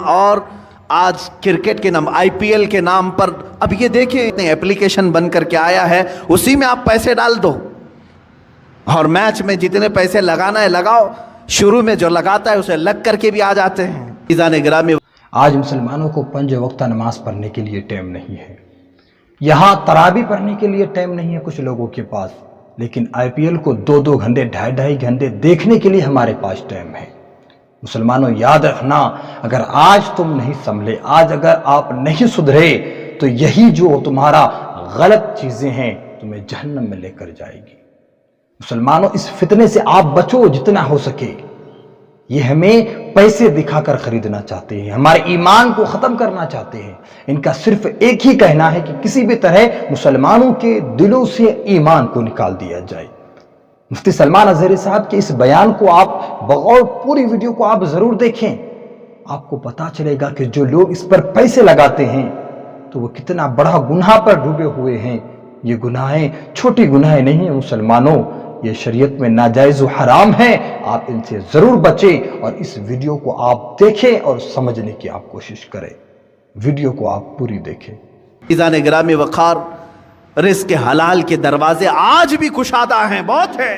اور آج کرکٹ کے نام IPL کے نام پر اب یہ دیکھیں ایپلیکیشن بن کر کے آیا ہے، اسی میں آپ پیسے ڈال دو اور میچ میں جتنے پیسے لگانا ہے لگاؤ، شروع میں جو لگاتا ہے اسے لگ کر کے بھی آ جاتے ہیں۔ عزیزان گرامی، آج مسلمانوں کو 5 وقتہ نماز پڑھنے کے لیے ٹائم نہیں ہے، یہاں تراویح پڑھنے کے لیے ٹائم نہیں ہے کچھ لوگوں کے پاس، لیکن IPL کو 2 گھنٹے 2.5 گھنٹے دیکھنے کے لیے ہمارے پاس ٹائم ہے۔ مسلمانوں یاد رکھنا، اگر آج تم نہیں سنبھلے، آج اگر آپ نہیں سدھرے تو یہی جو تمہارا غلط چیزیں ہیں تمہیں جہنم میں لے کر جائے گی۔ مسلمانوں اس فتنے سے آپ بچو جتنا ہو سکے۔ یہ ہمیں پیسے دکھا کر خریدنا چاہتے ہیں، ہمارے ایمان کو ختم کرنا چاہتے ہیں۔ ان کا صرف ایک ہی کہنا ہے کہ کسی بھی طرح مسلمانوں کے دلوں سے ایمان کو نکال دیا جائے۔ مفتی سلمان اظہری صاحب کے اس بیان کو آپ بغور پوری ویڈیو کو آپ ضرور دیکھیں، آپ کو پتا چلے گا کہ جو لوگ اس پر پیسے لگاتے ہیں تو وہ کتنا بڑا گناہ پر ڈوبے ہوئے ہیں۔ یہ گناہیں چھوٹی گناہیں نہیں ہیں مسلمانوں، یہ شریعت میں ناجائز و حرام ہیں، آپ ان سے ضرور بچیں اور اس ویڈیو کو آپ دیکھیں اور سمجھنے کی آپ کوشش کریں۔ ویڈیو کو آپ پوری دیکھیں۔ عزیزان گرامی وقار، رزق حلال کے دروازے آج بھی کشادہ ہیں، بہت ہیں،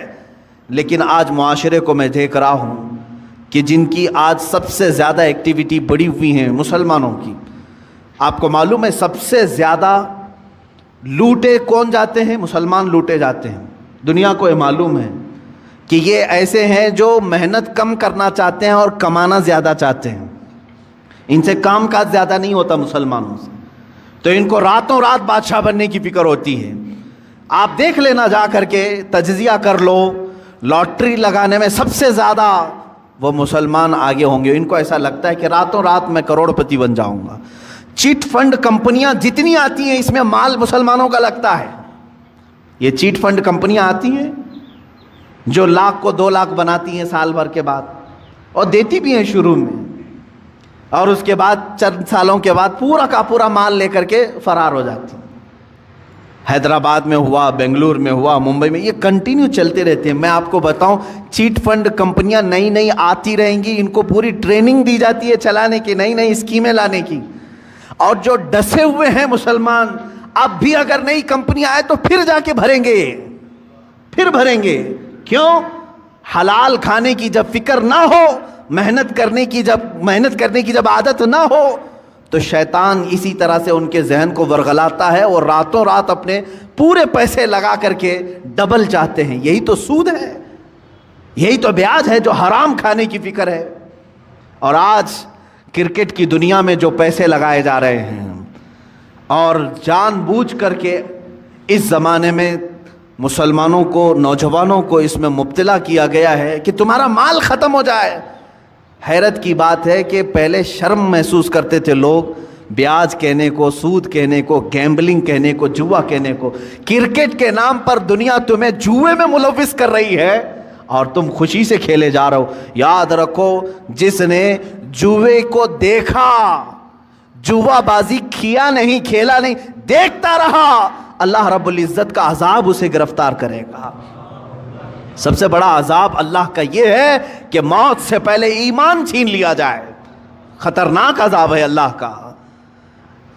لیکن آج معاشرے کو میں دیکھ رہا ہوں کہ جن کی آج سب سے زیادہ ایکٹیویٹی بڑی ہوئی ہیں مسلمانوں کی۔ آپ کو معلوم ہے سب سے زیادہ لوٹے کون جاتے ہیں؟ مسلمان لوٹے جاتے ہیں۔ دنیا کو یہ معلوم ہے کہ یہ ایسے ہیں جو محنت کم کرنا چاہتے ہیں اور کمانا زیادہ چاہتے ہیں، ان سے کام کاج زیادہ نہیں ہوتا مسلمانوں سے، تو ان کو راتوں رات بادشاہ بننے کی فکر ہوتی ہے۔ آپ دیکھ لینا جا کر کے، تجزیہ کر لو، لاٹری لگانے میں سب سے زیادہ وہ مسلمان آگے ہوں گے۔ ان کو ایسا لگتا ہے کہ راتوں رات میں کروڑ پتی بن جاؤں گا۔ چیٹ فنڈ کمپنیاں جتنی آتی ہیں اس میں مال مسلمانوں کا لگتا ہے۔ یہ چیٹ فنڈ کمپنیاں آتی ہیں جو 1,00,000 کو 2,00,000 بناتی ہیں سال بھر کے بعد، اور دیتی بھی ہیں شروع میں، اور اس کے بعد چند سالوں کے بعد پورا کا پورا مال لے کر کے فرار ہو جاتی ہیں۔ حیدرآباد میں ہوا، بنگلور میں ہوا، ممبئی میں، یہ کنٹینیو چلتے رہتے ہیں۔ میں آپ کو بتاؤں، چیٹ فنڈ کمپنیاں نئی نئی آتی رہیں گی، ان کو پوری ٹریننگ دی جاتی ہے چلانے کی، نئی نئی اسکیمیں لانے کی، اور جو ڈسے ہوئے ہیں مسلمان، اب بھی اگر نئی کمپنی آئے تو پھر جا کے بھریں گے، پھر بھریں گے۔ کیوں؟ حلال کھانے کی جب فکر نہ ہو، محنت کرنے کی جب عادت نہ ہو، تو شیطان اسی طرح سے ان کے ذہن کو ورغلاتا ہے اور راتوں رات اپنے پورے پیسے لگا کر کے ڈبل چاہتے ہیں۔ یہی تو سود ہے، یہی تو بیاج ہے، جو حرام کھانے کی فکر ہے۔ اور آج کرکٹ کی دنیا میں جو پیسے لگائے جا رہے ہیں، اور جان بوجھ کر کے اس زمانے میں مسلمانوں کو، نوجوانوں کو اس میں مبتلا کیا گیا ہے کہ تمہارا مال ختم ہو جائے۔ حیرت کی بات ہے کہ پہلے شرم محسوس کرتے تھے لوگ بیاج کہنے کو، سود کہنے کو، گیمبلنگ کہنے کو، جوا کہنے کو۔ کرکٹ کے نام پر دنیا تمہیں جوئے میں ملوث کر رہی ہے اور تم خوشی سے کھیلے جا رہے ہو۔ یاد رکھو، جس نے جوئے کو دیکھا، جوا بازی کیا نہیں، کھیلا نہیں، دیکھتا رہا، اللہ رب العزت کا عذاب اسے گرفتار کرے گا۔ سب سے بڑا عذاب اللہ کا یہ ہے کہ موت سے پہلے ایمان چھین لیا جائے۔ خطرناک عذاب ہے اللہ کا۔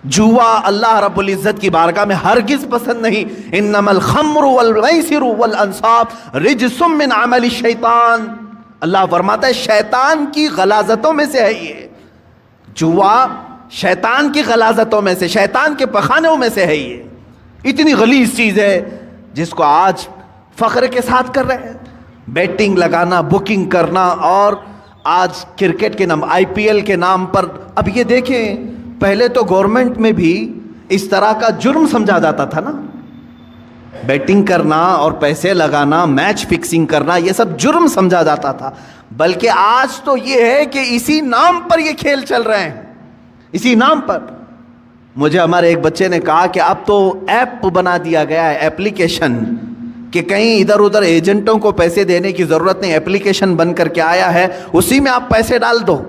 جوا اللہ رب العزت کی بارگاہ میں ہرگز پسند نہیں۔ انما الخمر والمیسر والانصاب رجس من عمل الشیطان، اللہ فرماتا ہے شیطان کی غلاظتوں میں سے ہے یہ جوا، شیطان کی غلاظتوں میں سے، شیطان کے پخانوں میں سے ہے یہ۔ اتنی غلیظ چیز ہے جس کو آج فخر کے ساتھ کر رہے ہیں، بیٹنگ لگانا، بکنگ کرنا، اور آج کرکٹ کے نام IPL کے نام پر اب یہ دیکھیں، پہلے تو گورنمنٹ میں بھی اس طرح کا جرم سمجھا جاتا تھا نا، بیٹنگ کرنا اور پیسے لگانا، میچ فکسنگ کرنا، یہ سب جرم سمجھا جاتا تھا، بلکہ آج تو یہ ہے کہ اسی نام پر یہ کھیل چل رہے ہیں، اسی نام پر۔ مجھے ہمارے ایک بچے نے کہا کہ اب تو ایپ بنا دیا گیا ہے، ایپلیکیشن، کہ کہیں ادھر ادھر ایجنٹوں کو پیسے دینے کی ضرورت نہیں، ایپلیکیشن بن کر کے آیا ہے، اسی میں آپ پیسے ڈال دو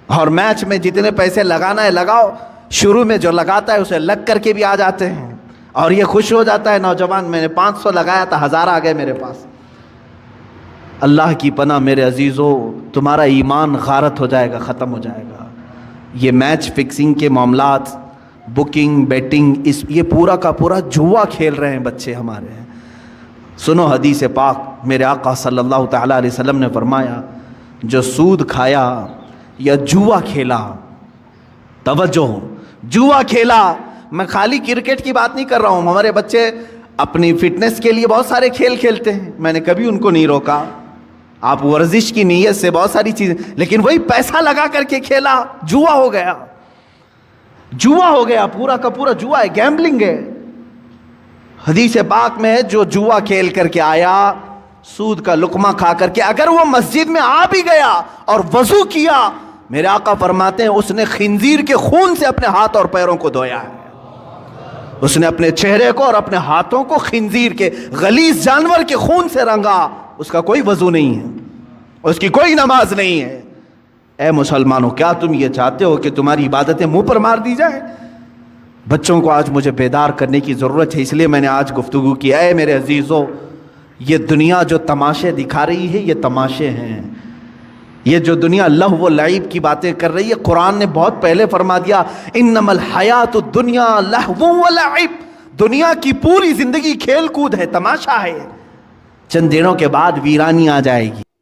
اور میچ میں جتنے پیسے لگانا ہے لگاؤ، شروع میں جو لگاتا ہے اسے لگ کر کے بھی آ جاتے ہیں، اور یہ خوش ہو جاتا ہے نوجوان، میں نے 500 لگایا تھا، 1000 آ گئے میرے پاس۔ اللہ کی پناہ میرے عزیزو، تمہارا ایمان غارت ہو جائے گا، ختم ہو جائے گا۔ یہ میچ فکسنگ کے معاملات، بکنگ، بیٹنگ، یہ پورا کا پورا جوا کھیل رہے ہیں بچے ہمارے ہیں۔ سنو حدیث پاک، میرے آقا صلی اللہ تعالیٰ علیہ وسلم نے فرمایا، جو سود کھایا یا جوا کھیلا، توجہ، جوا کھیلا، میں خالی کرکٹ کی بات نہیں کر رہا ہوں، ہمارے بچے اپنی فٹنس کے لیے بہت سارے کھیل کھیلتے ہیں، میں نے کبھی ان کو نہیں روکا، آپ ورزش کی نیت سے بہت ساری چیزیں، لیکن وہی پیسہ لگا کر کے کھیلا، جوا ہو گیا، جوا ہو گیا، پورا کا پورا جوا ہے، گیمبلنگ ہے۔ حدیث پاک میں ہے، جو جوا کھیل کر کے آیا، سود کا لقمہ کھا کر کے، اگر وہ مسجد میں آ بھی گیا اور وضو کیا، میرے آقا فرماتے ہیں اس نے خنزیر کے خون سے اپنے ہاتھ اور پیروں کو دھویا ہے، اس نے اپنے چہرے کو اور اپنے ہاتھوں کو خنزیر کے غلیظ جانور کے خون سے رنگا، اس کا کوئی وضو نہیں ہے، اس کی کوئی نماز نہیں ہے۔ اے مسلمانوں، کیا تم یہ چاہتے ہو کہ تمہاری عبادتیں منہ پر مار دی جائیں؟ بچوں کو آج مجھے بیدار کرنے کی ضرورت ہے، اس لیے میں نے آج گفتگو کی۔ اے میرے عزیزو، یہ دنیا جو تماشے دکھا رہی ہے، یہ تماشے ہیں۔ یہ جو دنیا لہو و لعب کی باتیں کر رہی ہے، قرآن نے بہت پہلے فرما دیا، انما الحیات الدنیا لہو و لعب، دنیا کی پوری زندگی کھیل کود ہے، تماشا ہے، چند دنوں کے بعد ویرانی آ جائے گی۔